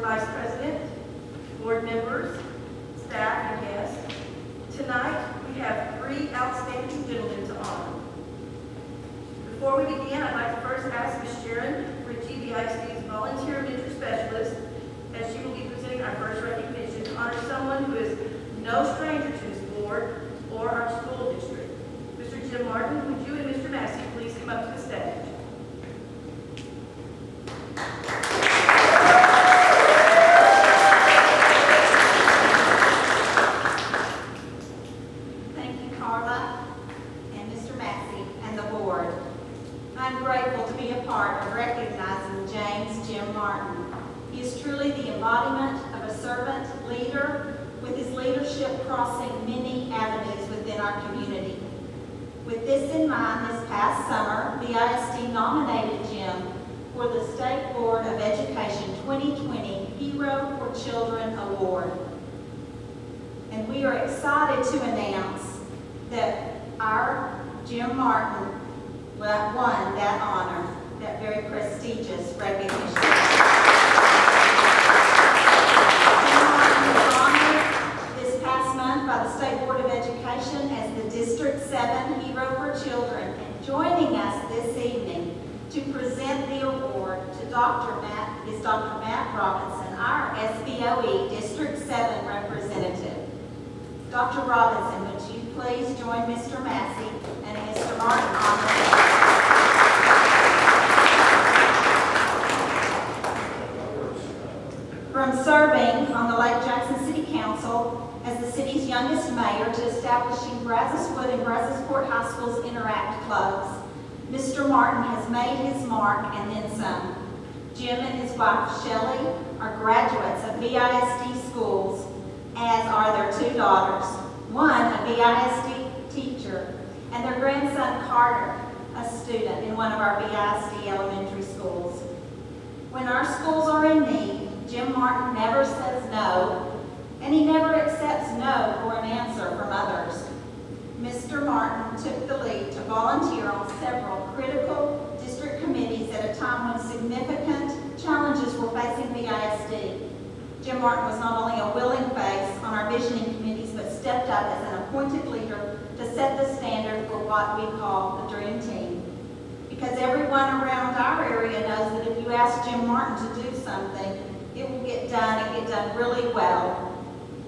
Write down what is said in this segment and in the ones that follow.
Vice President, board members, staff, and guests. Tonight, we have three outstanding gentlemen to honor. Before we begin, I'd like to first ask Ms. Sharon Ritchie, BISD's Volunteer Mentor Specialist, as she will be presenting our first recognition to honor someone who is no stranger to this board or our school district. Mr. Jim Martin, would you and Mr. Massey please come up to the stage? I'm grateful to be a part of recognizing James Jim Martin. He is truly the embodiment of a servant leader, with his leadership crossing many avenues within our community. With this in mind, this past summer, BISD nominated Jim for the State Board of Education 2020 Hero for Children Award. And we are excited to announce that our Jim Martin won that honor, that very prestigious recognition. Jim Martin was honored this past month by the State Board of Education as the District 7 Hero for Children, and joining us this evening to present the award to Dr. Matt Robinson, our SBOE District 7 representative. Dr. Robinson, would you please join Mr. Massey and Mr. Martin on the stage? From serving on the Lake Jackson City Council as the city's youngest mayor to establishing Brazos Wood and Brazosport High School's Interact clubs, Mr. Martin has made his mark and then some. Jim and his wife Shelley are graduates of BISD schools, as are their two daughters, one a BISD teacher, and their grandson Carter, a student in one of our BISD elementary schools. When our schools are in need, Jim Martin never says no, and he never accepts no for an answer from others. Mr. Martin took the lead to volunteer on several critical district committees at a time when significant challenges were facing BISD. Jim Martin was not only a willing face on our visioning committees, but stepped up as an appointed leader to set the standard for what we call the dream team. Because everyone around our area knows that if you ask Jim Martin to do something, it will get done and get done really well.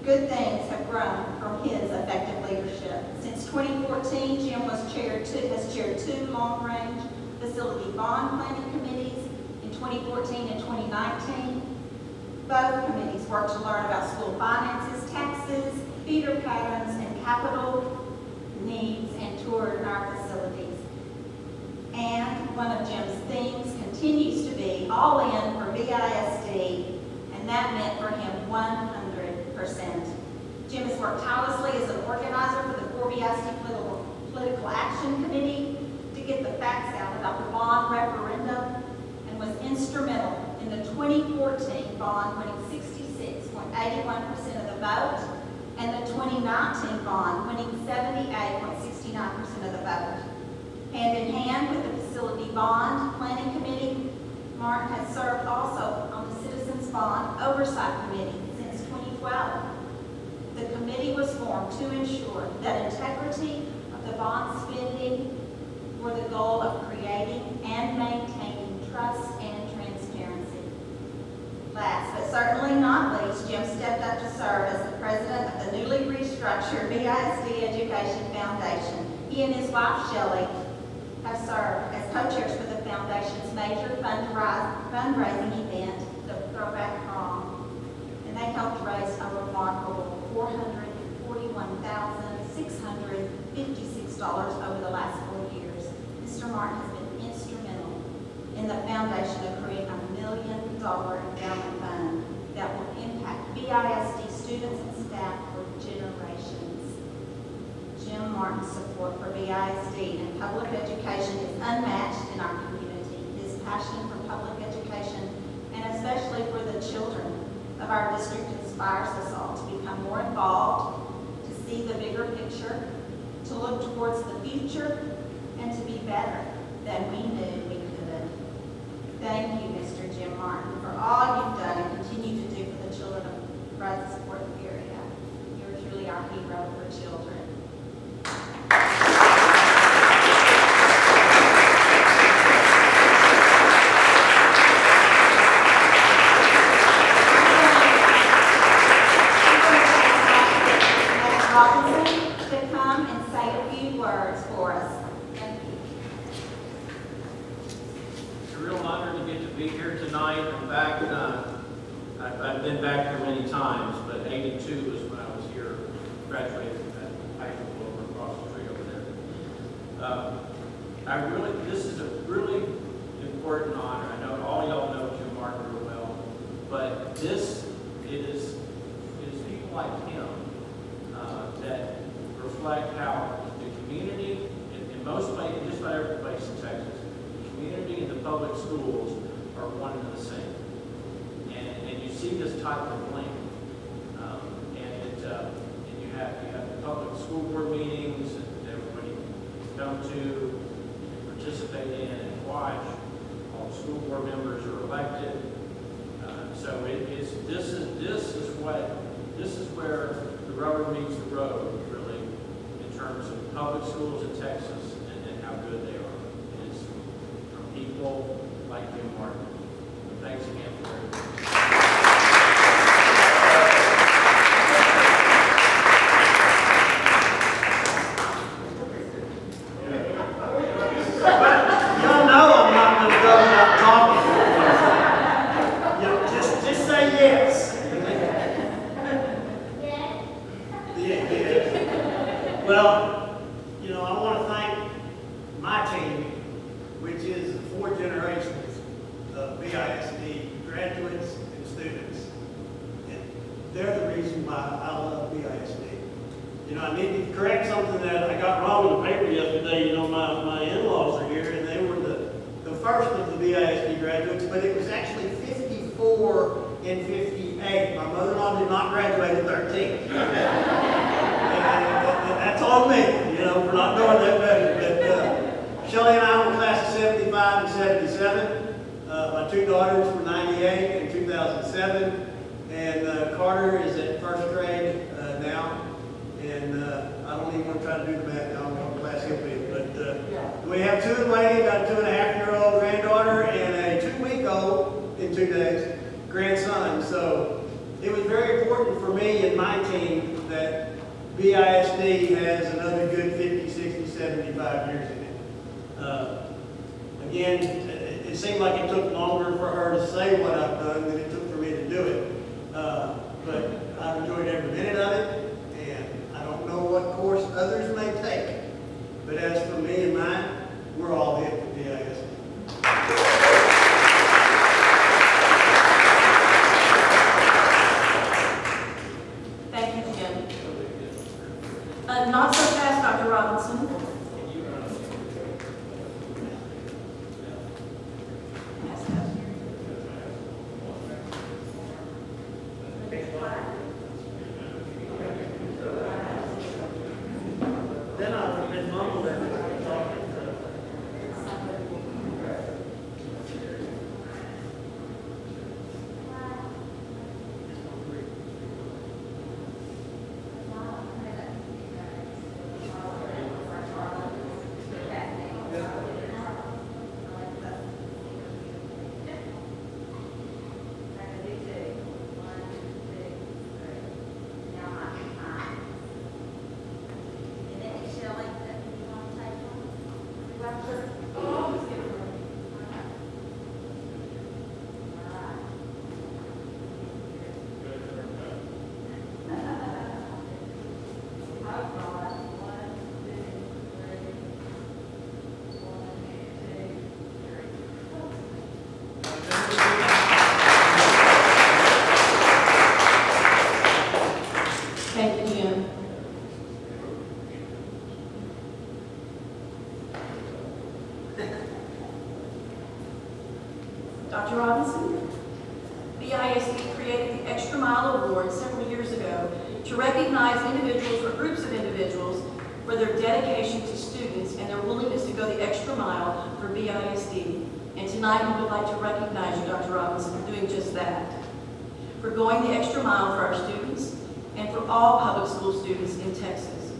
Good things have grown from his effective leadership. Since 2014, Jim has chaired two long-range facility bond planning committees in 2014 and 2019. Both committees work to learn about school finances, taxes, feeder patterns, and capital needs, and toured our facilities. And one of Jim's themes continues to be all in for BISD, and that meant for him 100%. Jim has worked tirelessly as an organizer for the core BISD Political Action Committee to get the facts out about the bond referendum, and was instrumental in the 2014 bond winning 66.81% of the vote, and the 2019 bond winning 78.69% of the vote. Hand in hand with the Facility Bond Planning Committee, Martin has served also on the Citizens Bond Oversight Committee since 2012. The committee was formed to ensure that integrity of the bond spending for the goal of creating and maintaining trust and transparency. Last but certainly not least, Jim stepped up to serve as the president of the newly restructured BISD Education Foundation. He and his wife Shelley have served as co-chairs for the foundation's major fundraising event, the Throwback Prom, and they helped raise a remarkable $441,656 over the last 4 years. Mr. Martin has been instrumental in the foundation to create $1 million endowment fund that will impact BISD students and staff for generations. Jim Martin's support for BISD and public education is unmatched in our community. His passion for public education, and especially for the children of our district, inspires us all to become more involved, to see the bigger picture, to look towards the future, and to be better than we knew we could. Thank you, Mr. Jim Martin, for all you've done and continue to do be here tonight. I'm back. I've been back here many times, but 82 was when I was here, graduated from that high school over across the street over there. This is a really important honor. I know all y'all know Jim Martin real well, but it is people like him that reflect how the community, in most places, just about every place in Texas, the community and the public schools are one and the same. And you see this type of link. And you have the public school board meetings that everybody can come to and participate in and watch. All the school board members are elected. So this is where the rubber meets the road, really, in terms of public schools in Texas and how good they are. It's from people like Jim Martin. Thanks again for everything. Y'all know I'm not going to go without talking. Just say yes. Yeah. Well, I want to thank my team, which is 4 generations of BISD graduates and students. And they're the reason why I love BISD. I need to correct something that I got wrong in the paper yesterday. My in-laws are here, and they were the first of the BISD graduates, but it was actually 54 and 58. My mother-in-law did not graduate at 13. And that's on me, for not knowing that better. But Shelley and I were class of 75 and 77. My 2 daughters were 98 and 2007. And Carter is at first grade now. And I don't even want to try to do the math. I don't know what class he'll be. But we have 2 in waiting, got a 2.5-year-old granddaughter and a 2-week-old in 2 days grandson. So it was very important for me and my team that BISD has another good 50, 60, 75 years in it. Again, it seemed like it took longer for her to say what I've done than it took for me to do it. But I've enjoyed every minute of it, and I don't know what course others may take. But as for me and mine, we're all in for BISD. Thank you, Jim. Not so fast, Dr. Robinson. Then I've been mumbled at talking to. Thank you, Jim. Dr. Robinson, BISD created the Extra Mile Award several years ago to recognize individuals or groups of individuals for their dedication to students and their willingness to go the extra mile for BISD. And tonight we would like to recognize you, Dr. Robinson, for doing just that, for going the extra mile for our students and for all public school students in Texas.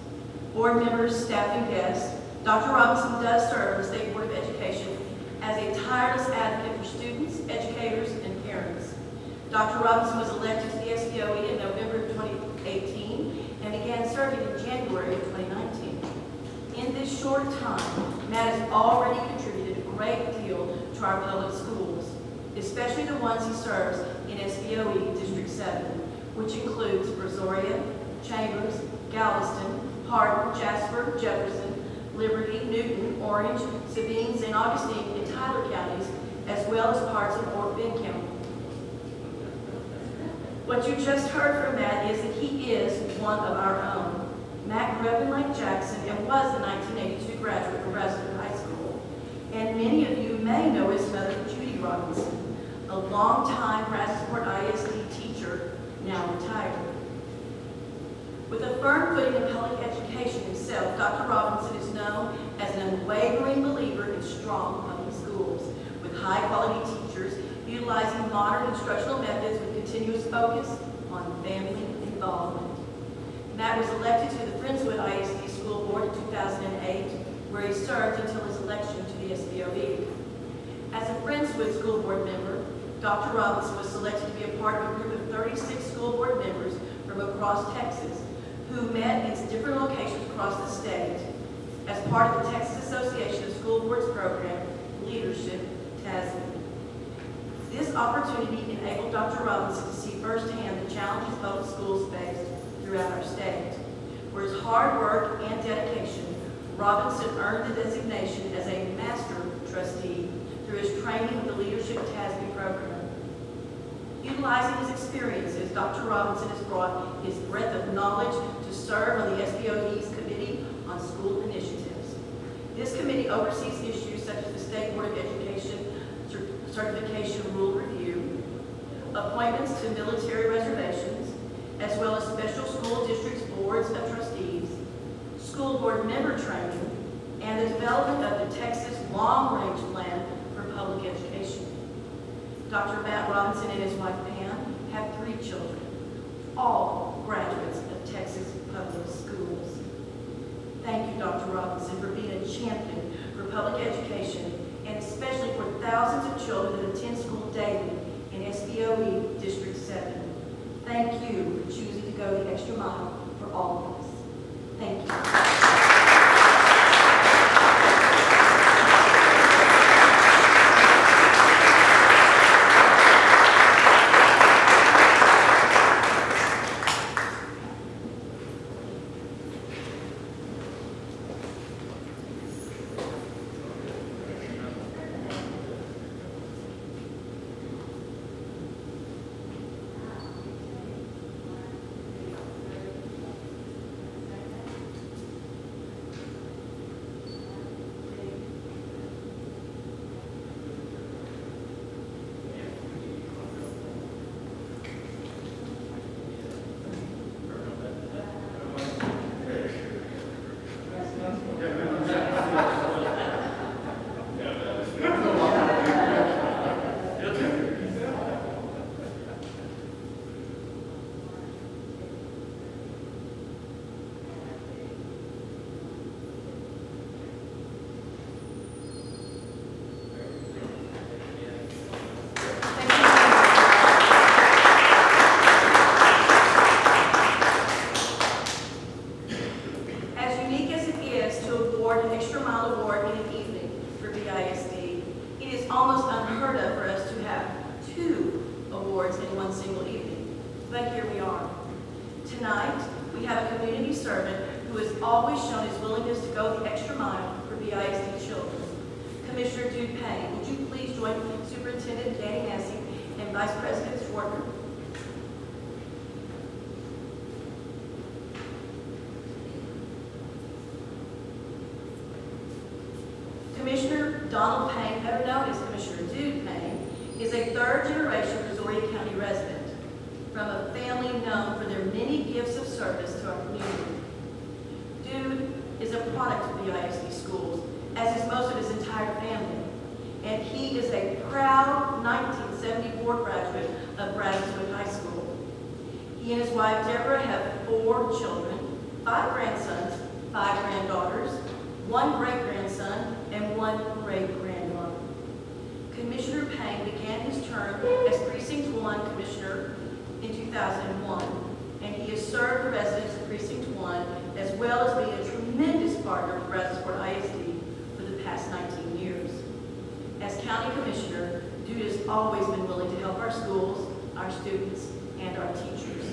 Board members, staff, and guests, Dr. Robinson does serve the State Board of Education as a tireless advocate for students, educators, and parents. Dr. Robinson was elected to the SBOE in November of 2018 and began serving in January of 2019. In this short time, Matt has already contributed a great deal to our public schools. especially the ones he serves in SBOE District 7, which includes Brazoria, Chambers, Galveston, Hardin, Jasper, Jefferson, Liberty, Newton, Orange, Sabine, St. Augustine, and Tyler counties, as well as parts of Fort Bend County. What you just heard from Matt is that he is one of our own. Matt grew up in Lake Jackson and was a 1982 graduate from Brazos High School. And many of you may know his mother, Judy Robinson, a longtime Brazosport ISD teacher, now retired. With a firm footing in public education himself, Dr. Robinson is known as an unwavering believer in strong public schools, with high-quality teachers utilizing modern instructional methods with continuous focus on family involvement. Matt was elected to the Friendswood ISD School Board in 2008, where he served until his election to the SBOE. As a Friendswood School Board member, Dr. Robinson was selected to be a part of a group of 36 school board members from across Texas who met in different locations across the state as part of the Texas Association of School Boards program, Leadership TASB. This opportunity enabled Dr. Robinson to see firsthand the challenges public schools face throughout our state. For his hard work and dedication, Robinson earned the designation as a Master Trustee through his training with the Leadership TASB program. Utilizing his experiences, Dr. Robinson has brought his breadth of knowledge to serve on the SBOE's Committee on School Initiatives. This committee oversees issues such as the State Board of Education Certification Rule Review, appointments to military reservations, as well as special school districts boards of trustees, school board member training, and the development of the Texas Long Range Plan for Public Education. Dr. Matt Robinson and his wife Pam have 3 children, all graduates of Texas public schools. Thank you, Dr. Robinson, for being a champion for public education, and especially for thousands of children that attend school daily in SBOE District 7. Thank you for choosing to go the extra mile for all of us. Thank you. Commissioner Donald Payne, better known as Commissioner Dude Payne, is a third-generation Brazoria County resident from a family known for their many gifts of service to our community. Dude is a product of the BISD schools, as is most of his entire family, and he is a proud 1974 graduate of Brazos High School. He and his wife Deborah have 4 children, 5 grandsons, 5 granddaughters, 1 great-grandson, and 1 great-granddaughter. Commissioner Payne began his term as Precinct 1 Commissioner in 2001, and he has served the residents of Precinct 1 as well as being a tremendous partner with Brazosport ISD for the past 19 years. As County Commissioner, Dude who has always been willing to help our schools, our students, and our teachers.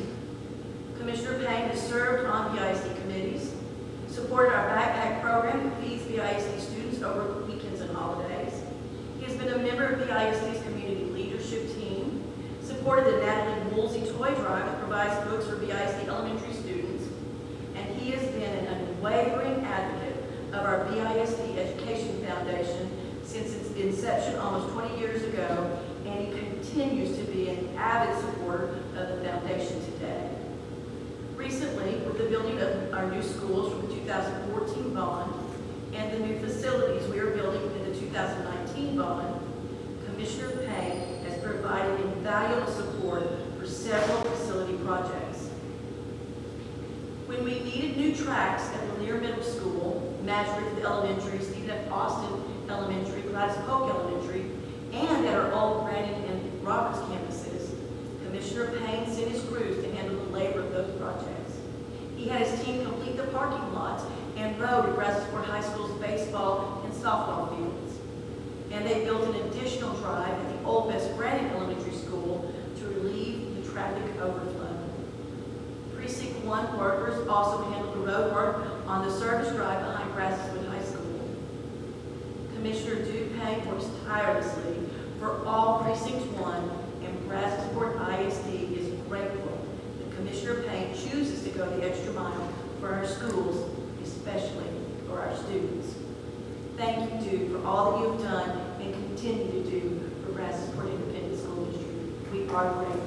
Commissioner Payne has served on BISD committees, supported our backpack program that feeds BISD students over weekends and holidays. He has been a member of BISD's community leadership team, supported the Natalie Woolsey Toy Drive that provides books for BISD elementary students, and he has been an unwavering advocate of our BISD Education Foundation since its inception almost 20 years ago, and he continues to be an avid supporter of the foundation today. Recently, with the building of our new schools from the 2014 bond and the new facilities we are building in the 2019 bond, Commissioner Payne has provided invaluable support for several facility projects. When we needed new tracks at Lanier Middle School, Madrid Elementary, Stephen F. Austin Elementary, Gladys Polk Elementary, and at our old Brandon and Roberts campuses, Commissioner Payne sent his crews to handle the labor of those projects. He had his team complete the parking lots and road at Brazosport High School's baseball and softball fields. And they built an additional drive at the Old West Brandon Elementary School to relieve the traffic overflow. Precinct 1 workers also handled the road work on the service drive behind Brazosport High School. Commissioner Payne works tirelessly for all Precinct 1, and Brazosport ISD is grateful that Commissioner Payne chooses to go the extra mile for our schools, especially for our students. Thank you, Duke, for all that you've done and continue to do for Brazosport Independent School District. We are grateful.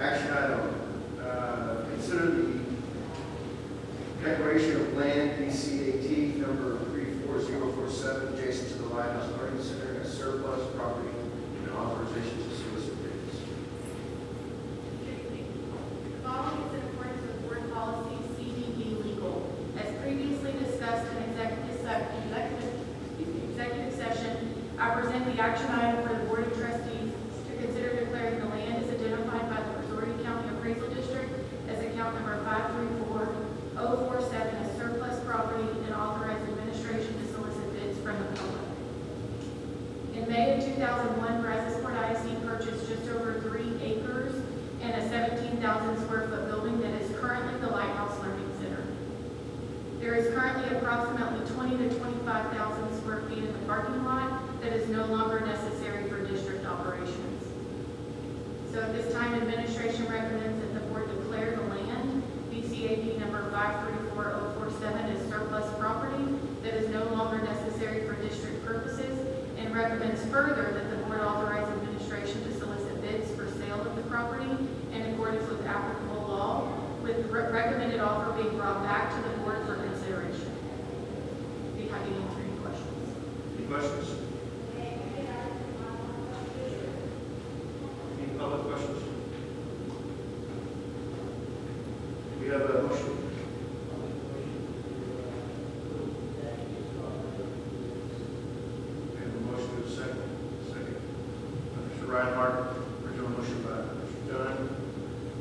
Action item, consider the declaration of land BCAT number 34047 adjacent to the Lighthouse Learning Center as surplus property and authorization to solicit bids. The following is in accordance with board policy CDD legal. As previously discussed in executive session, I present the action item for the Board of Trustees to consider declaring the land as identified by the Brazoria County Appraisal District as account number 534047 as surplus property and authorize administration to solicit bids from the public. In May of 2001, Brazosport ISD purchased just over 3 acres and a 17,000 square foot building that is currently the Lighthouse Learning Center. There is currently approximately 20 to 25,000 square feet in the parking lot that is no longer necessary for district operations. So at this time, administration recommends that the board declare the land, BCAP number 534047, as surplus property that is no longer necessary for district purposes, and recommends further that the board authorize administration to solicit bids for sale of the property in accordance with applicable law, with the recommended offer being brought back to the board for consideration. Be happy to answer any questions. Any questions? Any public questions? Do we have a motion? We have a motion to second. Mr. Reinhardt, original motion by Mr. Dunn.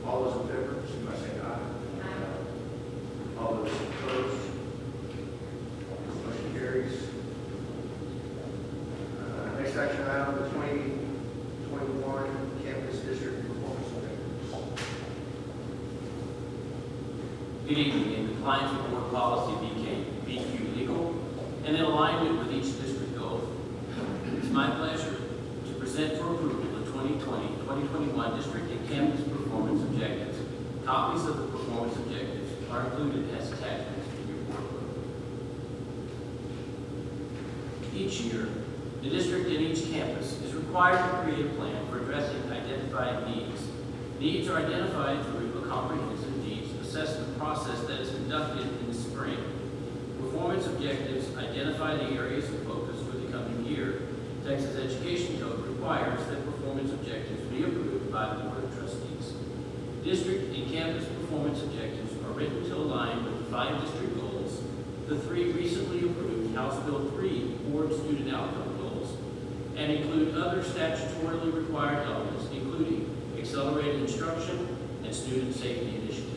All those in favor, signify by saying aye. All those opposed? Motion Good evening. In compliance with board policy BQ legal and in alignment with each district goal, it's my pleasure to present for approval the 2020-2021 district and campus performance objectives. Copies of the performance objectives are included as attachments to your board book. Each year, the district and each campus is required to create a plan for addressing identified needs. Needs are identified through a comprehensive needs assessment process that is conducted in the spring. Performance objectives identify the areas of focus for the coming year. Texas Education Code requires that performance objectives be approved by the Board of Trustees. District and campus performance objectives are written to align with the 5 district goals, the 3 recently approved House Bill 3 Board Student Outcome Goals, and include other statutorily required elements, including accelerated instruction and student safety initiatives.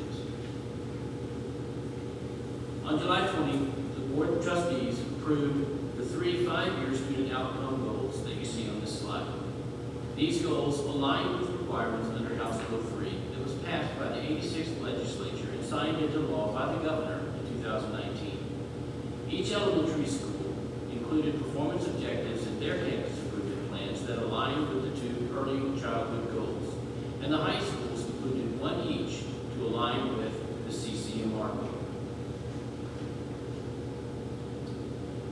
On July 20th, the Board of Trustees approved the 3 5-year student outcome goals that you see on this slide. These goals align with requirements under House Bill 3 that was passed by the 86th legislature and signed into law by the governor in 2019. Each elementary school included performance objectives in their campus improvement plans that aligned with the 2 early childhood goals, and the high schools included 1 each to align with the CCMR goal.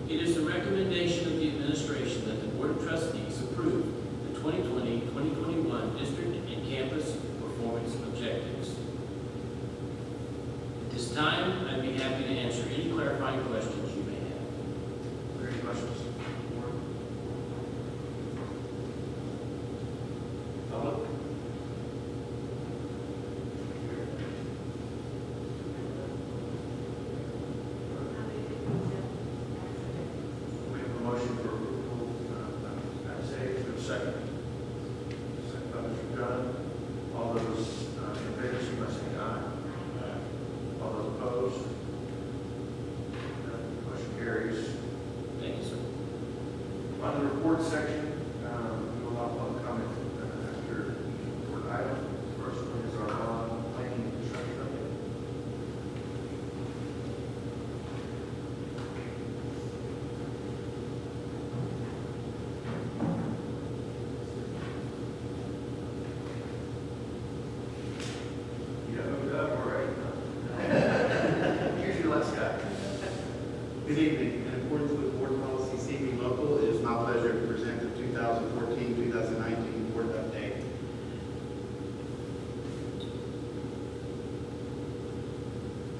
It is the recommendation of the administration that the Board of Trustees approve the 2020-2021 district and campus performance objectives. At this time, I'd be happy to answer any clarifying questions you may have. Are there any questions? Philip? We have a motion for approval, second. Second by Mr. Dunn. All those in favor, say by saying aye. All those opposed? Motion carries. Thank you, sir. On the report section, we will allow public comment after each report item. First one is our bond planning and construction update. You got moved up, all right? Here's your last guy. Good evening. In accordance with Board Policy CB Local, it is my pleasure to present the 2014-2019 Board Update.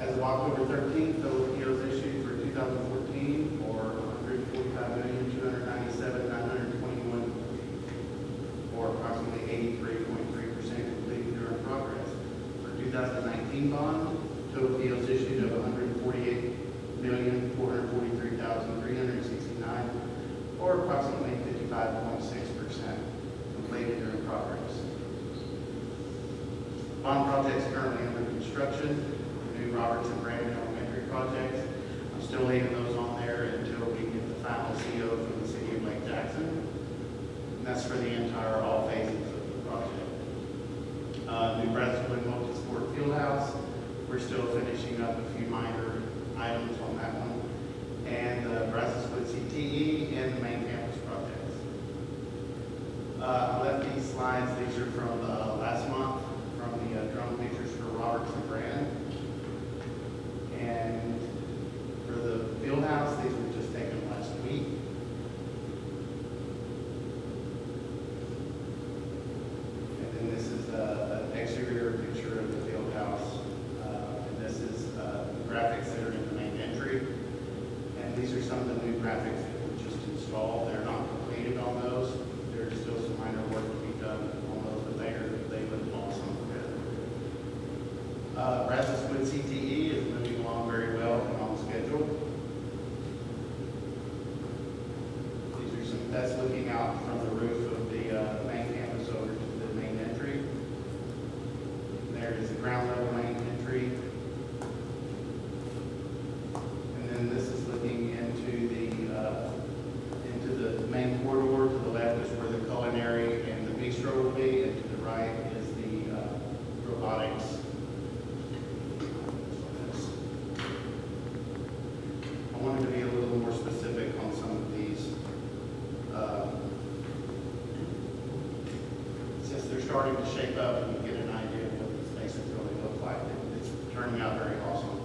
As of October 13th, total POs issued for 2014 for $145,297,921, or approximately 83.3% completed or in progress. For 2019 bond, total POs issued of $148,443,369, or approximately 55.6% completed or in progress. Bond projects currently under construction, the new Roberts and Brandon Elementary projects. I'm still leaving those on there until we get the final CO from the city of Lake Jackson. And that's for the entire, all phases of the project. New Brasswood Multi-Sport Fieldhouse, we're still finishing up a few minor items on that one. And the Brasswood CTE and the main campus projects. I left these slides, these are from last month, from the drone pictures for Roberts and Brand. And for the field house, these were just taken last week. And then this is an exterior picture of the field house. And this is the graphics that are in the main entry. And these are some of the new graphics that were just installed. They're not completed on those. There's still some minor work to be done on those, but they look awesome. Brasswood CTE is moving along very well and on schedule. These are some, that's looking out from the roof of the main campus over to the main entry. There is the ground level main entry. And then this is looking into the main corridor. To the left is where the culinary and the bistro will be, and to the right is the robotics wanted to be a little more specific on some of these. Since they're starting to shape up and you get an idea of what these spaces really look like, it's turning out very awesome.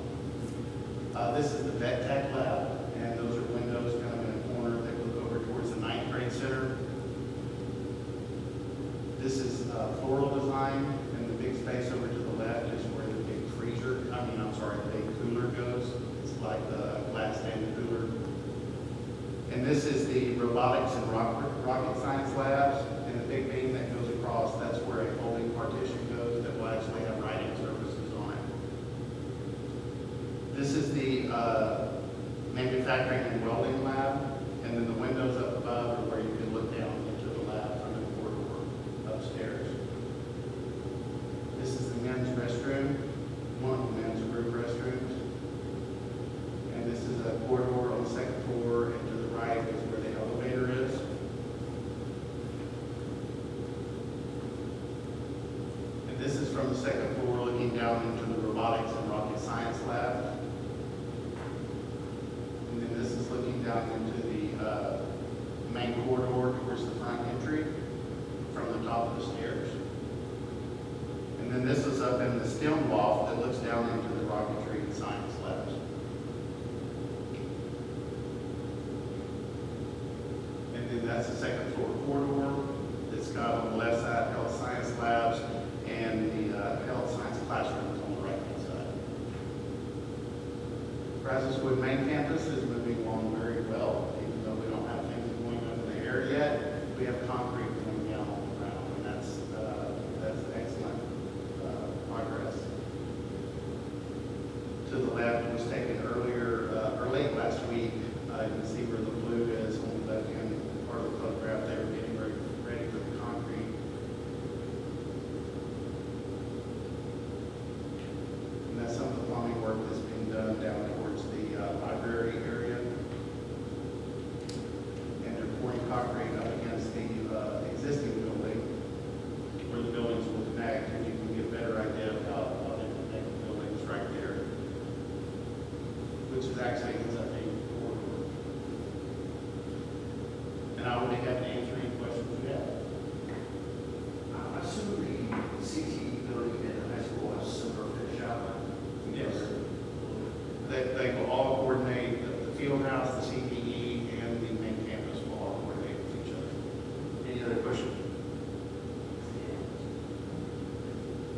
This is the Vet Tech Lab, and those are windows kind of in a corner that look over towards the 9th grade center. This is floral design, and the big space over to the left is where the big the big cooler goes. It's like the glass stand cooler. And this is the robotics and rocket science labs, and the big beam that goes across, that's where a folding partition goes that will actually have writing surfaces on it. This is the manufacturing and welding lab, and then the windows up above are where you can look down into the lab from the corridor upstairs. This is the men's restroom, one of the men's group restrooms. And this is a corridor on the second floor, and to the right is where the elevator is. And this is from the second floor looking down into the robotics and rocket science lab. And then this is looking down into the main corridor towards the front entry from the top of the stairs. And then this is up in the STEM loft that looks down into the rocketry and science labs. And then that's the second floor corridor that's got on the left side health science labs and the health science classrooms on the right hand side. Brazos Wood main campus is moving along very well, even though we don't have things going up in the air yet. We have concrete going down on the ground, and that's excellent progress. To the left was taken earlier, or late last week. You can see where the blue is on the left hand part of the photograph. They were getting ready for the concrete. And that's some of the plumbing work that's being done down towards the library area. And they're pouring concrete up against the existing building where the buildings will connect, and you can get a better idea of how they connect the buildings right there, which is actually ends up being the corridor. And I would be happy to answer any questions you have. I assume the CTE building and the high school has similar finish outline. Yes. They will all coordinate, the field house, the CTE, and the main campus will all coordinate with each other. Any other questions?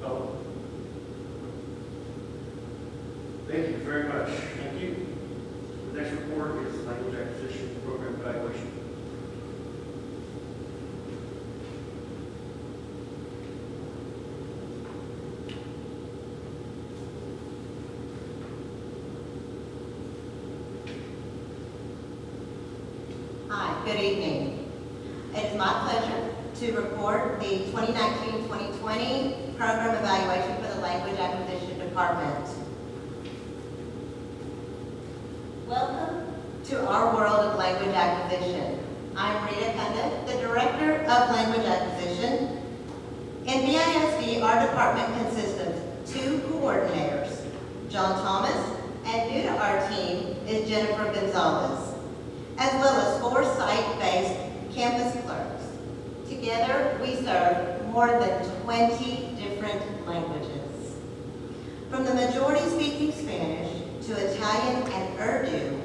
Oh. Thank you very much. Thank you. The next report is language acquisition program evaluation. Hi, good evening. It is my pleasure to report the 2019-2020 program evaluation for the Language Acquisition Department. Welcome to our world of language acquisition. I'm Rita Kunda, the Director of Language Acquisition. In BISD, our department consists of 2 coordinators, John Thomas, and new to our team is Jennifer Gonzalez, as well as 4 site-based campus clerks. Together, we serve more than 20 different languages. From the majority speaking Spanish to Italian and Urdu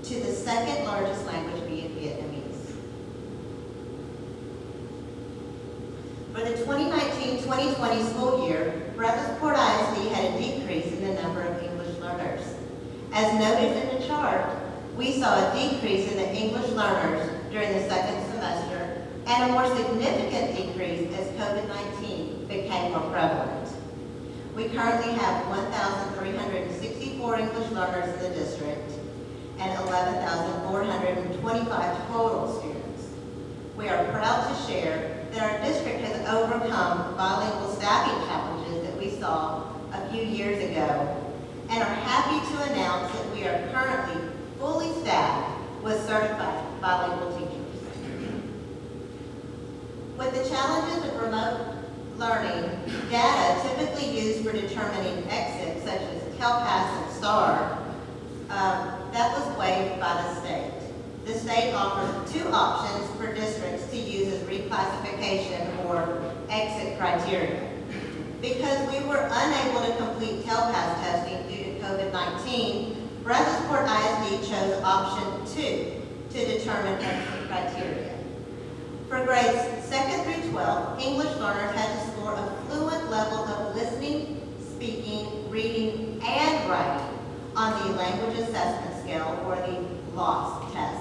to the second largest language being Vietnamese. For the 2019-2020 school year, Brazosport ISD had a decrease in the number of English learners. As noted in the chart, we saw a decrease in the English learners during the second semester and a more significant decrease as COVID-19 became more prevalent. We currently have 1,364 English learners in the district and 11,425 total students. We are proud to share that our district has overcome bilingual staffing challenges that we saw a few years ago and are happy to announce that we are currently fully staffed with certified bilingual teachers. With the challenges of remote learning, data typically used for determining exits, such as CalPAS and STAR, that was waived The state offers 2 options for districts to use as reclassification or exit criteria. Because we were unable to complete TELPAS testing due to COVID-19, Brazosport ISD chose option 2 to determine exit criteria. For grades 2nd through 12, English learners had to score a fluent level of listening, speaking, reading, and writing on the language assessment scale or the LOS test.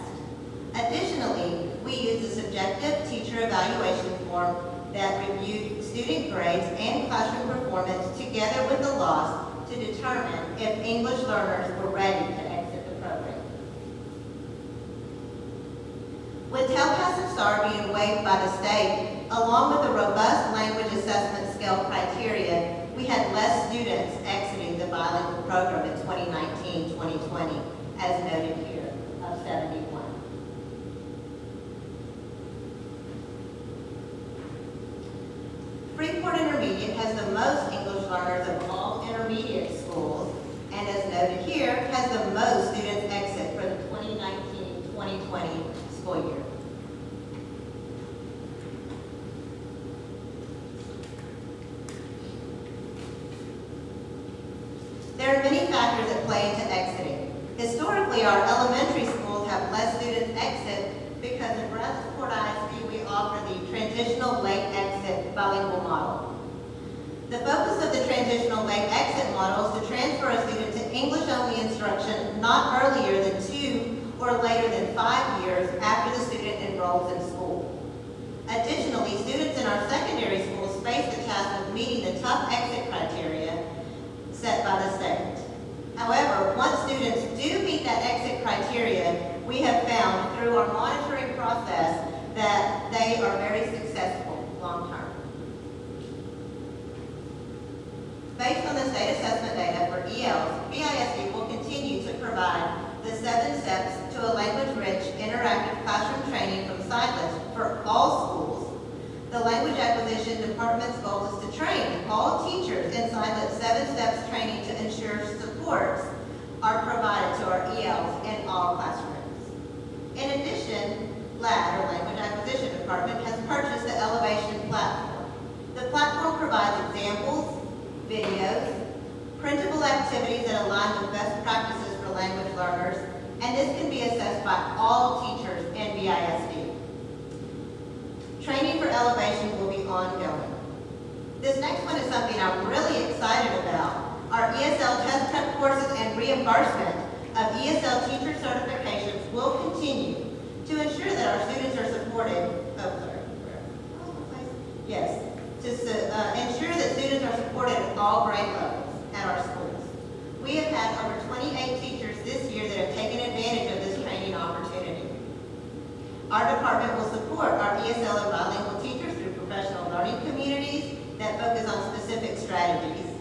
Additionally, we used a subjective teacher evaluation form that reviewed student grades and classroom performance together with the LOS to determine if English learners were ready to exit the program. With TELPAS and STAR being waived by the state, along with the robust language assessment scale criteria, we had less students exiting the bilingual program in 2019-2020, as noted here, of 71. Freeport Intermediate has the most English learners of all intermediate schools, and as noted here, has the most students exit for the 2019-2020 school year. There are many factors that play into exiting. Historically, our elementary schools have less students exit because in Brazosport ISD we offer the transitional late exit bilingual model. The focus of the transitional late exit model is to transfer a student to English-only instruction not earlier than 2 or later than 5 years after the student enrolls in school. Additionally, students in our secondary schools face the task of meeting the tough exit criteria set by the state. However, once students do meet that exit criteria, we have found through our monitoring process that they are very successful long-term. Based on the state assessment data for ELs, BISD will continue to provide the 7 steps to a language-rich, interactive classroom training from Silence for all schools. The language acquisition department's goal is to train all teachers in Silence 7 steps training to ensure supports are provided to our ELs in all classrooms. In addition, LAD, or Language Acquisition Department, has purchased the Elevation platform. The platform provides examples, videos, printable activities that align with best practices for language learners, and this can be assessed by all teachers in BISD. Training for Elevation will be ongoing. This next one is something I'm really excited about. Our ESL test prep courses and reimbursement of ESL teacher certifications will continue to ensure that our students are supported. Yes, to ensure that students are supported at all grade levels at our schools. We have had over 28 teachers this year that have taken advantage of this training opportunity. Our department will support our ESL and bilingual teachers through professional learning communities that focus on specific strategies.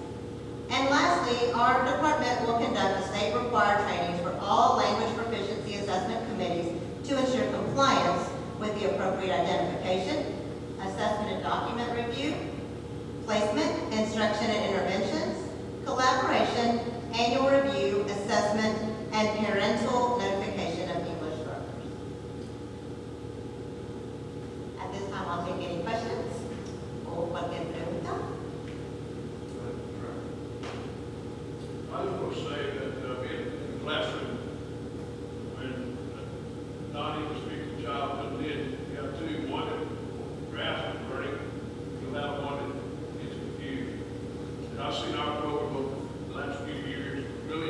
And lastly, our department will conduct the state-required trainings for all language proficiency assessment committees to ensure compliance with the appropriate identification, assessment and document review, placement, instruction and interventions, collaboration, annual review, assessment, and parental notification of English learners. At this time, I'll take any questions or cualquier pregunta. I just want to say that in the classroom, when non-English speaking child comes in, you have 2, one that grasps the learning, you'll have one that gets confused. And I've seen our program over the last few years really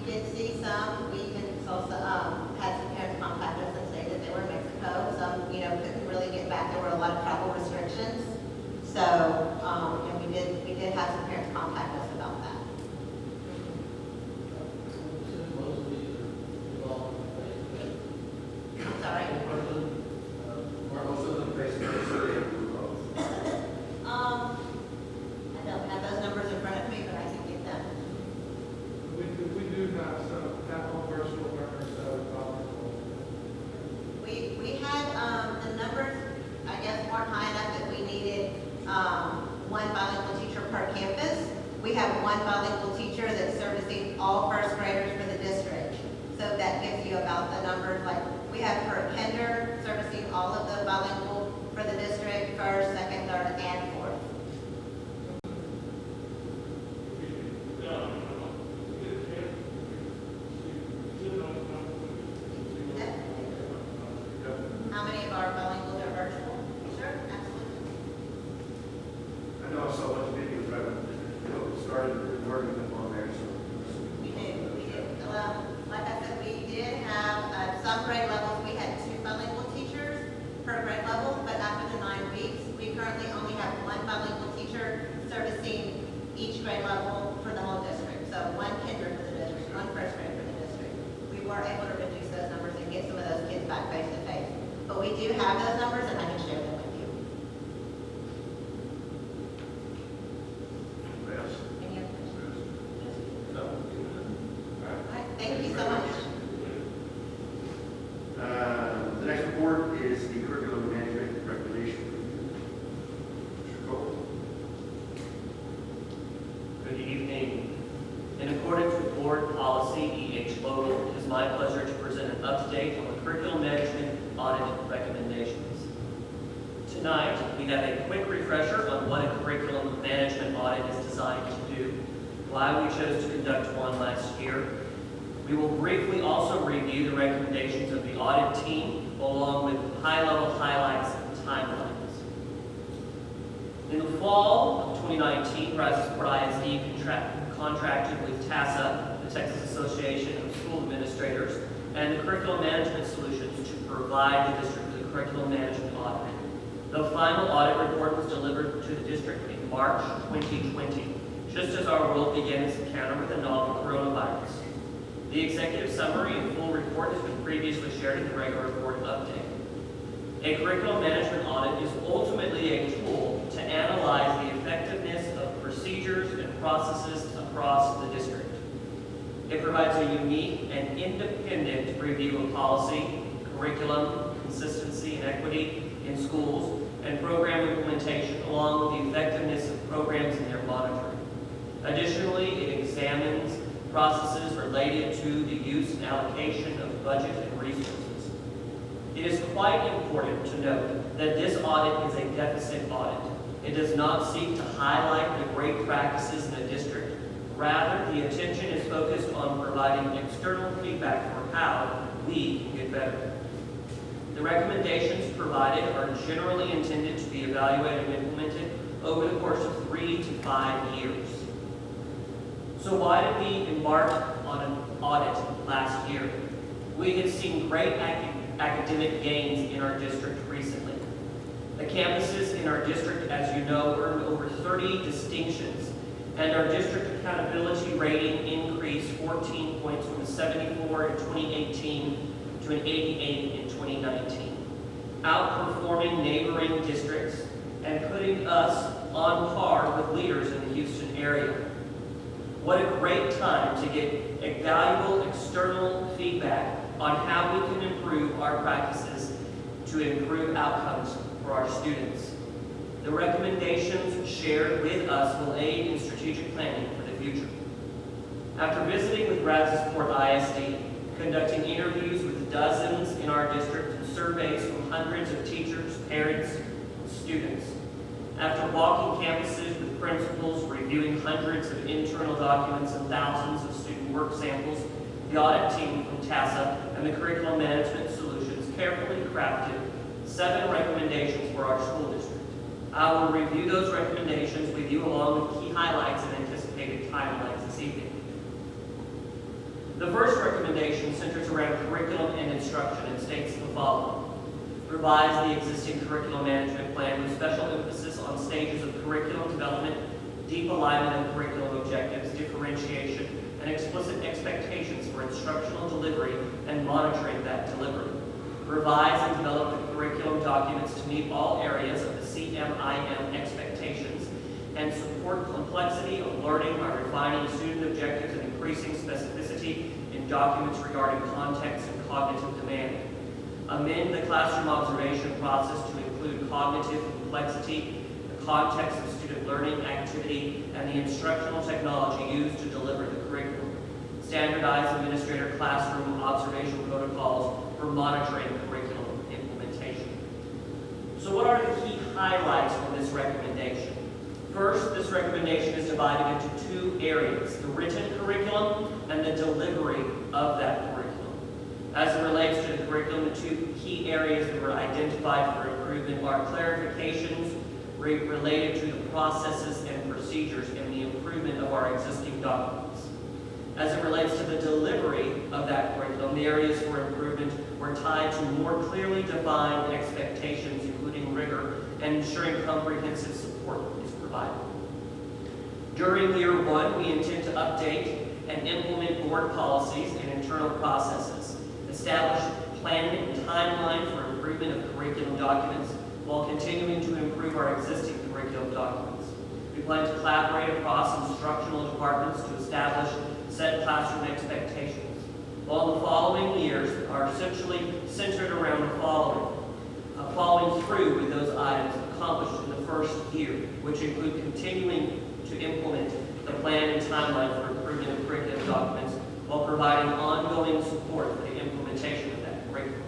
did see some, we can also, had some parents contact us and say that they were in Mexico. Some, couldn't really get back. There were a lot of travel restrictions. So, and we did have some parents contact us about that. I'm sorry. I don't have those numbers in front of me, but I can get them. We do have some at-home virtual learners that are We had, the numbers, I guess, weren't high enough that we needed, one bilingual teacher per campus. We have one bilingual teacher that's servicing all first graders for the district. So that gives you about the numbers, like, we have per kinder servicing all of the bilingual for the district, first, second, third, and fourth. How many of our bilinguals are virtual? Sure, absolutely. I know I saw one video, but started working them on there, so. We do. Like I said, we did have, some grade levels, we had 2 bilingual teachers per grade level, but after the 9 weeks, we currently only have 1 bilingual teacher servicing each grade level for the whole district. So 1 kinder for the district, 1 first grade for the district. We were able to reduce those numbers and get some of those kids back face to face. But we do have those numbers and I can share them with you. Anybody else? Any other questions? So, All right, thank you so much. The next report is the curriculum management recommendation. Mr. Cole. Good evening. In accordance with Board Policy EH Local, it is my pleasure to present an update on the curriculum management audit recommendations. Tonight, we have a quick refresher on what a curriculum management audit is designed to do, why we chose to conduct one last year. We will briefly also review the recommendations of the audit team, along with high-level highlights and timelines. In the fall of 2019, Brazosport ISD contracted with TASA, the Texas Association of School Administrators, and the Curriculum Management Solutions to provide the district with a curriculum management audit. The final audit report was delivered to the district in March 2020, just as our world began its encounter with the novel coronavirus. The executive summary and full report has been previously shared in the regular report update. A curriculum management audit is ultimately a tool to analyze the effectiveness of procedures and processes across the district. It provides a unique and independent review of policy, curriculum, consistency, and equity in schools, and program implementation, along with the effectiveness of programs and their monitoring. Additionally, it examines processes related to the use and allocation of budget and resources. It is quite important to note that this audit is a deficit audit. It does not seek to highlight the great practices in a district. Rather, the attention is focused on providing external feedback for how we can get better. The recommendations provided are generally intended to be evaluated and implemented over the course of 3 to 5 years. So why did we embark on an audit last year? We had seen great academic gains in our district recently. The campuses in our district, as you know, earned over 30 distinctions, and our district accountability rating increased 14 points from a 74 in 2018 to an 88 in 2019, outperforming neighboring districts and putting us on par with leaders in the Houston area. What a great time to get valuable external feedback on how we can improve our practices to improve outcomes for our students. The recommendations shared with us will aid in strategic planning for the future. After visiting with Brazosport ISD, conducting interviews with dozens in our district and surveys from hundreds of teachers, parents, and students, after walking campuses with principals, reviewing hundreds of internal documents and thousands of student work samples, the audit team from TASA and the Curriculum Management Solutions carefully crafted 7 recommendations for our school district. I will review those recommendations with you along with key highlights and anticipated timelines this evening. The first recommendation centers around curriculum and instruction and states the following. Revise the existing curriculum management plan with special emphasis on stages of curriculum development, deep alignment of curriculum objectives, differentiation, and explicit expectations for instructional delivery and monitoring that delivery. Revise and develop the curriculum documents to meet all areas of the CMIM expectations and support complexity of learning by refining student objectives and increasing specificity in documents regarding context and cognitive demand. Amend the classroom observation process to include cognitive complexity, the context of student learning activity, and the instructional technology used to deliver the curriculum. Standardize administrator classroom observation protocols for monitoring curriculum implementation. So what are the key highlights from this recommendation? First, this recommendation is divided into two areas, the written curriculum and the delivery of that curriculum. As it relates to the curriculum, the two key areas that were identified for improvement are clarifications related to the processes and procedures and the improvement of our existing documents. As it relates to the delivery of that curriculum, the areas for improvement were tied to more clearly defined expectations, including rigor, and ensuring comprehensive support is provided. During year one, we intend to update and implement board policies and internal processes, establish planning and timeline for improvement of curriculum documents while continuing to improve our existing curriculum documents. We plan to collaborate across instructional departments to establish set classroom expectations, while the following years are essentially centered around the following through with those items accomplished in the first year, which include continuing to implement the plan and timeline for improvement of curriculum documents while providing ongoing support for the implementation of that curriculum.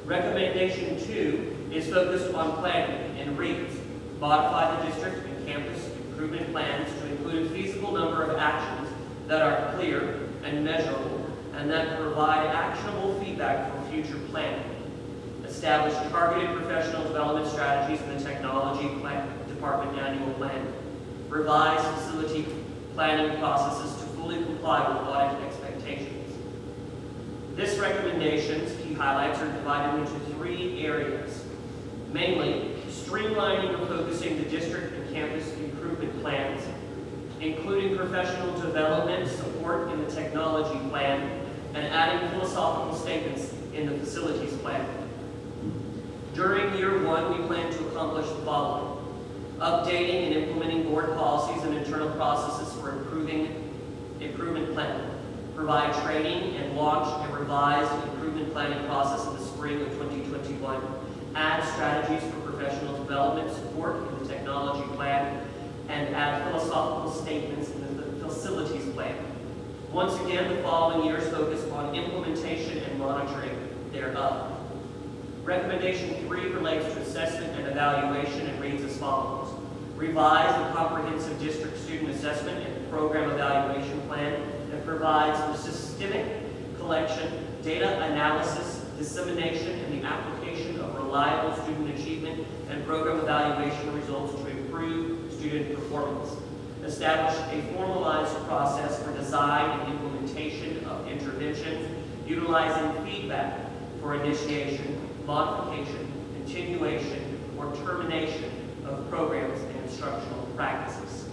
Recommendation 2 is focused on planning and reads, modify the district and campus improvement plans to include a feasible number of actions that are clear and measurable and that provide actionable feedback for future planning. Establish targeted professional development strategies in the technology department annual plan. Revise facility planning processes to fully comply with audit expectations. This recommendation's key highlights are divided into 3 areas. Mainly, streamlining and focusing the district and campus improvement plans, including professional development support in the technology plan, and adding philosophical statements in the facilities plan. During year one, we plan to accomplish the following. Updating and implementing board policies and internal processes for improvement planning. Provide training and launch a revised improvement planning process in the spring of 2021. Add strategies for professional development support in the technology plan, and add philosophical statements in the facilities plan. Once again, the following years focus on implementation and monitoring thereof. Recommendation 3 relates to assessment and evaluation and reads as follows. Revise the comprehensive district student assessment and program evaluation plan that provides for systemic collection, data analysis, dissemination, and the application of reliable student achievement and program evaluation results to improve student performance. Establish a formalized process for design and implementation of interventions, utilizing feedback for initiation, modification, continuation, or termination of programs and instructional practices.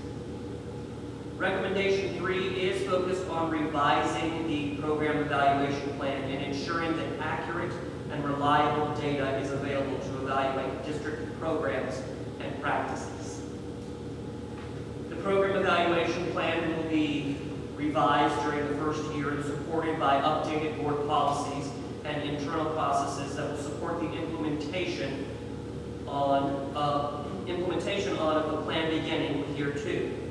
Recommendation 3 is focused on revising the program evaluation plan and ensuring that accurate and reliable data is available to evaluate district programs and practices. The program evaluation plan will be revised during the first year and supported by updated board policies and internal processes that will support the implementation on the plan beginning with year 2.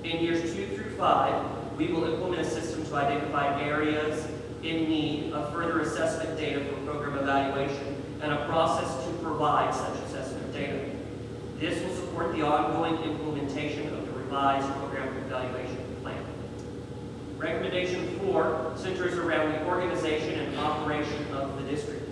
In years 2 through 5, we will implement a system to identify areas in need of further assessment data for program evaluation and a process to provide such assessment data. This will support the ongoing implementation of the revised program evaluation plan. Recommendation 4 centers around the organization and operation of the district.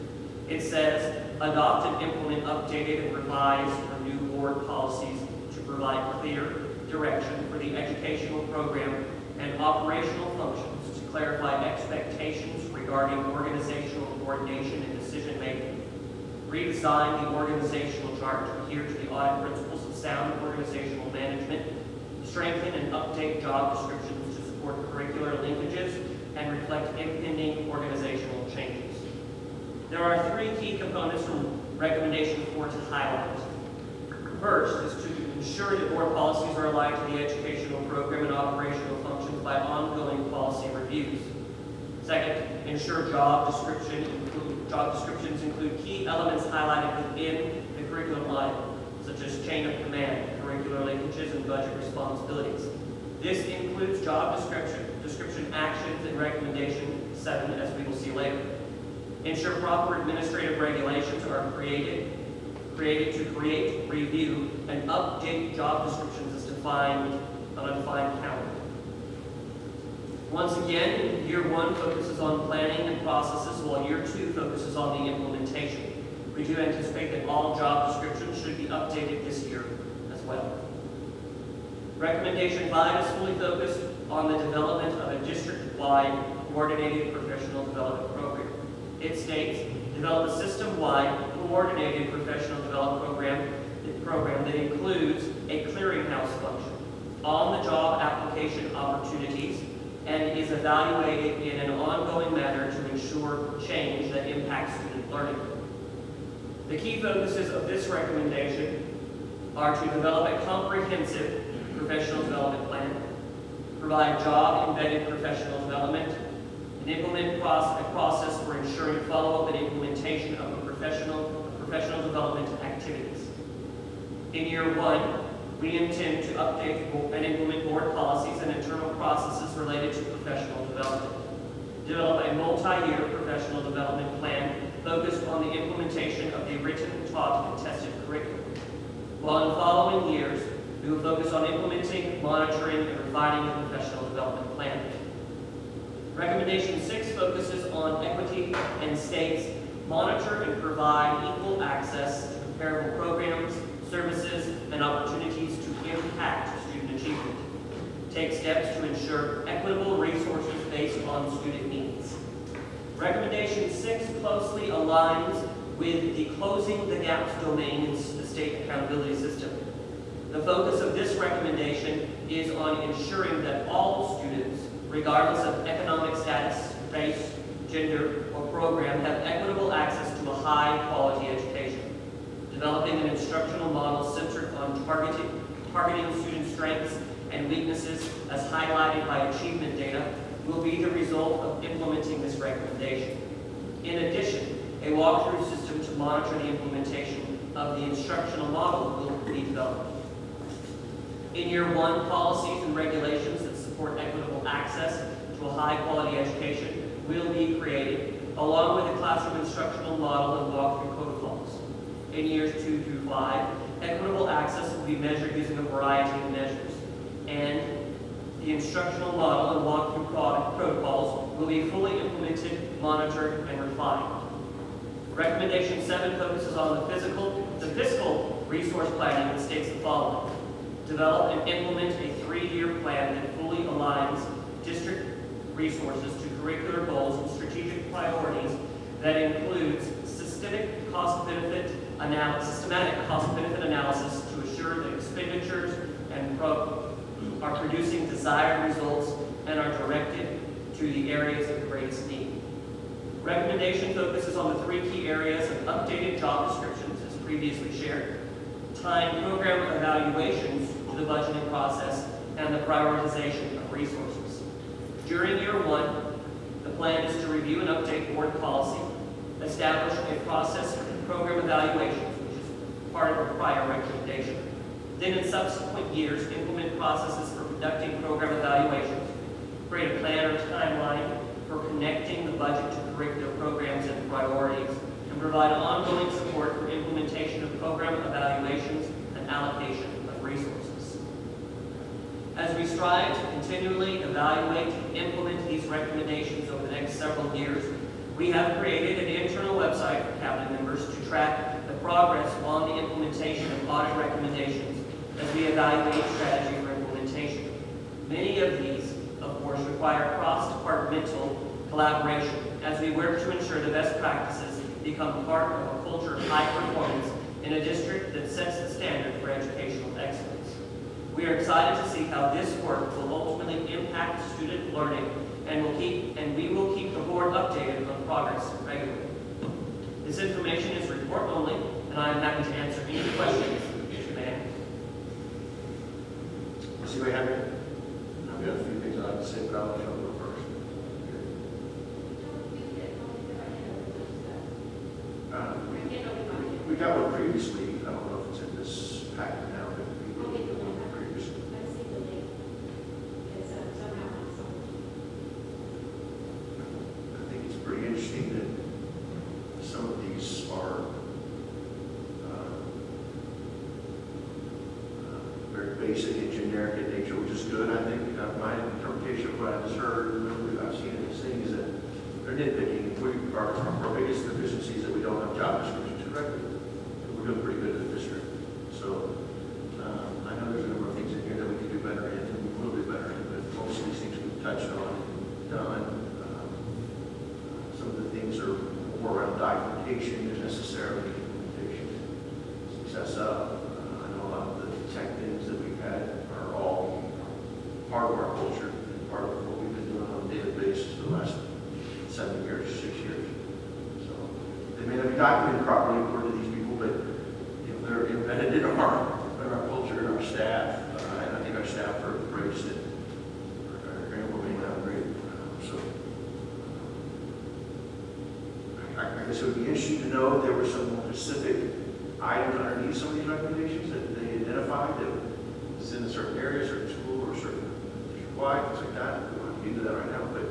It says, adopt and implement updated and revised or new board policies to provide clear direction for the educational program and operational functions to clarify expectations regarding organizational coordination and decision-making, redesign the organizational chart to adhere to the audit principles of sound organizational management, strengthen and update job descriptions to support curricular linkages and reflect impending organizational changes. There are 3 key components from recommendation 4 to highlight. First is to ensure that board policies are aligned to the educational program and operational functions by ongoing policy reviews. Second, ensure job descriptions include key elements highlighted within the curriculum line, such as chain of command, curricular linkages, and budget responsibilities. This includes job description actions and recommendation 7, as we will see later. Ensure proper administrative regulations are created to create, review, and update job descriptions as defined on a defined calendar. Once again, year 1 focuses on planning and processes, while year 2 focuses on the implementation. We do anticipate that all job descriptions should be updated this year as well. Recommendation 5 is fully focused on the development of a district-wide coordinated professional development program. It states, develop a system-wide coordinated professional development program that includes a clearinghouse function, on-the-job application opportunities, and is evaluated in an ongoing manner to ensure change that impacts student learning. The key focuses of this recommendation are to develop a comprehensive professional development plan, provide job-embedded professional development, and implement a process for ensuring follow-up and implementation of professional development activities. In year 1, we intend to update and implement board policies and internal processes related to professional development. Develop a multi-year professional development plan focused on the implementation of the written, taught, and tested curriculum. While in following years, we will focus on implementing, monitoring, and refining the professional development plan. Recommendation 6 focuses on equity and states, monitor and provide equal access to comparable programs, services, and opportunities to impact student achievement. Take steps to ensure equitable resources based on student needs. Recommendation 6 closely aligns with the closing the gaps domain in the state accountability system. The focus of this recommendation is on ensuring that all students, regardless of economic status, race, gender, or program, have equitable access to a high-quality education. Developing an instructional model centered on targeting student strengths and weaknesses as highlighted by achievement data will be the result of implementing this recommendation. In addition, a walkthrough system to monitor the implementation of the instructional model will be developed. In year 1, policies and regulations that support equitable access to a high-quality education will be created, along with a classroom instructional model and walkthrough protocols. In years 2 through 5, equitable access will be measured using a variety of measures, and the instructional model and walkthrough protocols will be fully implemented, monitored, and refined. Recommendation 7 focuses on the fiscal resource planning that states the following. Develop and implement a 3-year plan that fully aligns district resources to curricular goals and strategic priorities that includes systematic cost-benefit analysis to assure that expenditures are producing desired results and are directed to the areas of greatest need. Recommendation focuses on the 3 key areas of updated job descriptions, as previously shared, tying program evaluations to the budgeting process, and the prioritization of resources. During year 1, the plan is to review and update board policy, establish a process for program evaluations, which is part of a prior recommendation. Then in subsequent years, implement processes for conducting program evaluations, create a plan or timeline for connecting the budget to curricular programs and priorities, and provide ongoing support for implementation of program evaluations and allocation of resources. As we strive to continually evaluate and implement these recommendations over the next several years, we have created an internal website for cabinet members to track the progress on the implementation of audit recommendations as we evaluate strategy for implementation. Many of these, of course, which require cross-departmental collaboration as we work to ensure the best practices become part of a culture of high performance in a district that sets the standard for educational excellence. We are excited to see how this work will ultimately impact student learning, and we will keep the board updated on progress regularly. This information is report only, and I am happy to answer any questions you may have. Does anybody have any? I've got a few things I'd like to say, but I'll let you go first. We got one previously. I don't know if it's in this packet now, but we got one previously. I think it's pretty interesting that some of these are very basic and generic in nature, which is good. I think my interpretation of what I just heard, and I've seen in this thing, is that they're nitpicking. Our biggest deficiency is that we don't have job descriptions correctly. We're doing pretty good in the district. So I know there's a number of things in here that we can do better in, and we will do better in, but most of these things we've touched on and done. Some of the things are more around documentation than necessarily implementation. Success of. I know a lot of the tech things that we've had are all part of our culture and part of what we've been doing on a daily basis for the last 7 years, 6 years. So they may not be documented properly according to these people, but they're embedded in our culture and our staff. And I think our staff are embraced it. Are implementing that great. So I guess it would be interesting to know if there were some more specific items underneath some of these recommendations that they identified that was in a certain area, certain school, or certain district-wide, things like that. We don't have to get into that right now, but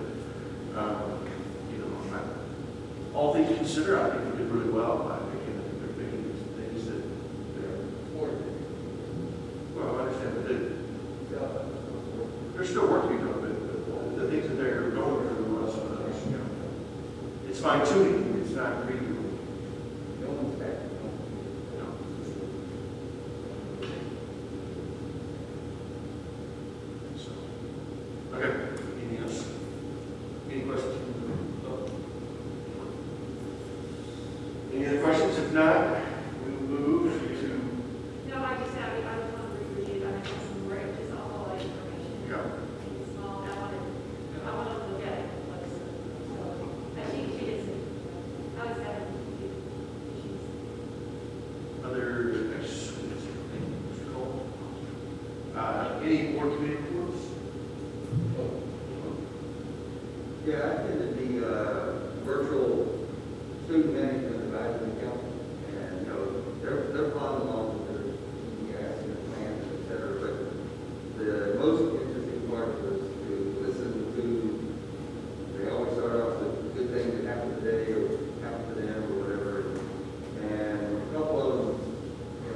all things considered, I think we did really well. I think they're picking things that they're important. Well, I understand, but there's still work to be done, but the things that they're going through, it's fine tuning. It's not reading. Okay. Anything else? Any questions? Any other questions? If not, we will move to. No, I just want to review, I have some more, just all that information. Yeah. It's small, I want to look at it closer. So, she isn't, I was having issues. Other questions? Mr. Cole? Any board committee reports? Yeah, I attended the virtual student management advisory council, and they're following along with their ES and their plans, et cetera. But the most interesting part was to listen to. They always start off with good things that happened today or happened to them or whatever, and a couple of them,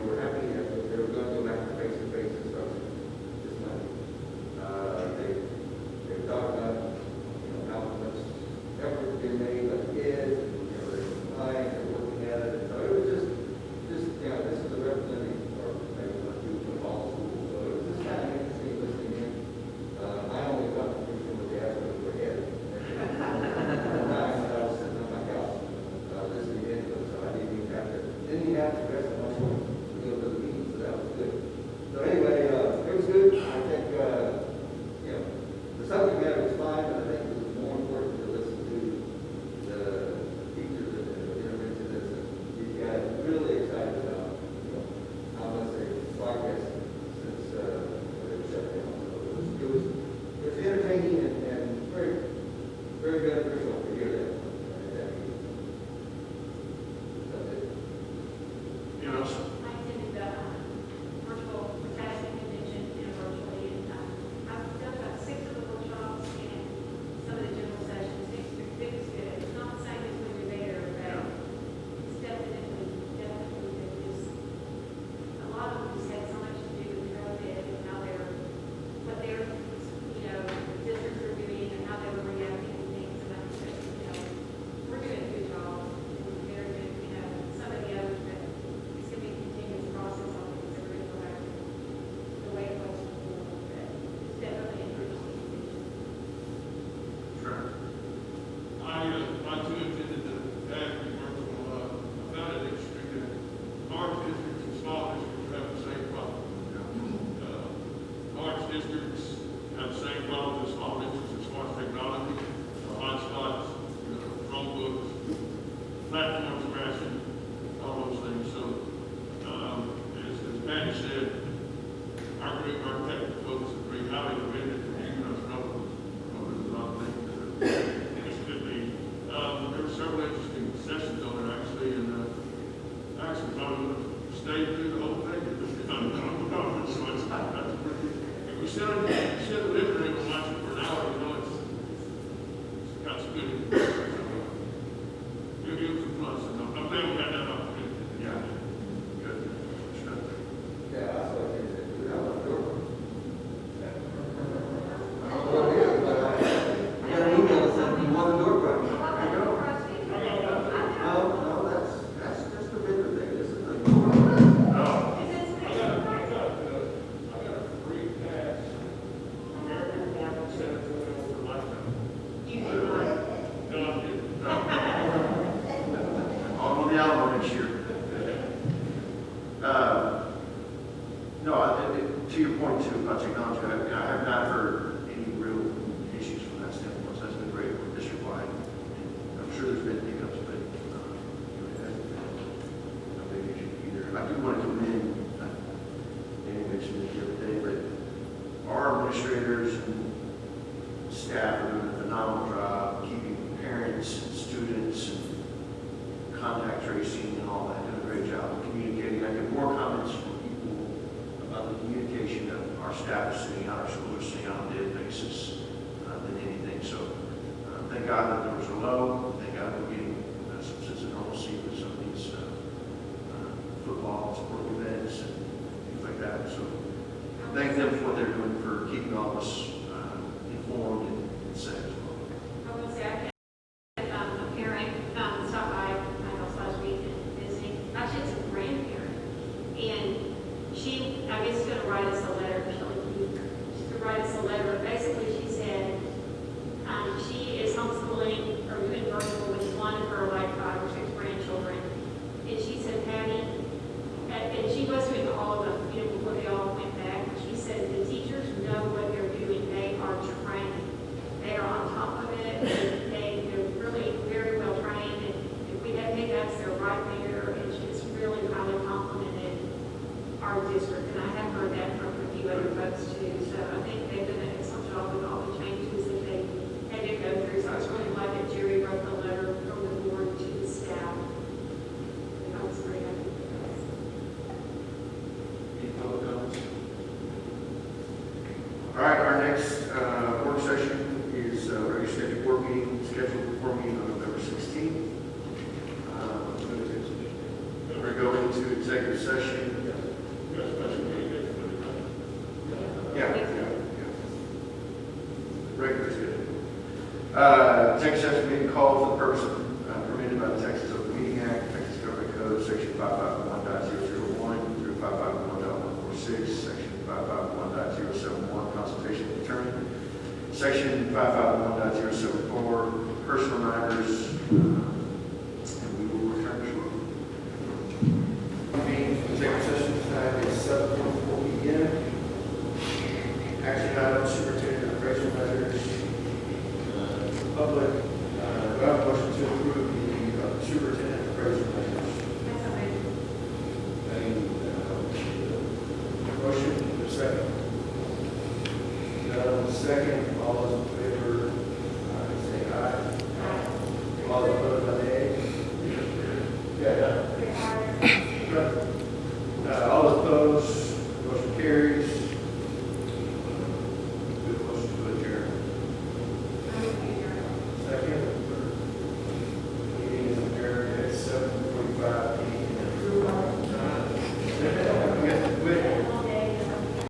were happy that they were going to go back to face-to-face instruction this month. They talked about how much effort has been made by the kids, they're applying, they're working at it. So it was just this is a sit in the living room and watch it for an hour, you know, it's got some good. You'll give some plus, and I'm glad we got that opportunity. Yeah. Good. Sure. Yeah, I saw you do that on the door. I don't know what it is, but I got an email that said you want a door prize. There you go. No, that's just a bigger thing. This is a door. I got a free pass. Every morning, send it to me over lifetime. No, I'm kidding. On the Alamo next year. No, to your point too about technology, I have not heard any real issues from that standpoint. So that's been great for district-wide. I'm sure there's been hiccups, but it hasn't been a big issue either. I do want to commend, Danny mentioned it the other day, but our administrators and staff are doing a phenomenal job keeping parents and students and contact tracing and all that, doing a great job of communicating. I get more comments from people about the communication that our staff is sending out, our schools are sending out on a daily basis than anything. So thank God that numbers are low. Thank God we're getting some sense of normalcy with some of these football, sporting events and things like that. So thank them for what they're doing for keeping all of us informed and safe as well. I will say, I had a parent stop by my house last week and visiting. Actually, it's a grandparent. And she, I guess, is going to write us a letter. She's going to write us a letter. Basically, she said she is homeschooling or doing virtual with one of her like 5 or 6 grandchildren. And she said, Patty, and she was doing all of them, you know, before they all went back. She said the teachers know what they're doing. They are trained. They are on top of it. They're really very well trained. And if we have hiccups, they're right there. And she's really highly complimented our district. And I have heard that from a few other folks too. So I think they've done an excellent job with all the changes that they had to go through. So I was really glad that Jerry wrote the letter from the board to the staff. And I was very happy with that. Any public comments? All right, our next work session is a regular scheduled board meeting, scheduled board meeting on November 16th. We're going into executive session. Yeah. Regular schedule. Executive session meeting called for the purpose of permitted by the Texas Open Meeting Act, Texas Government Code, Section 551.001 through 551.146, Section 551.071, consultation with attorney, Section 551.074, personal matters, and we will return shortly. Executive session time is 7:04 p.m. Action item, superintendent appraisal measures, public, do I have a motion to approve the superintendent appraisal measures? Motion, second. Second, all those in favor, say aye. All those opposed?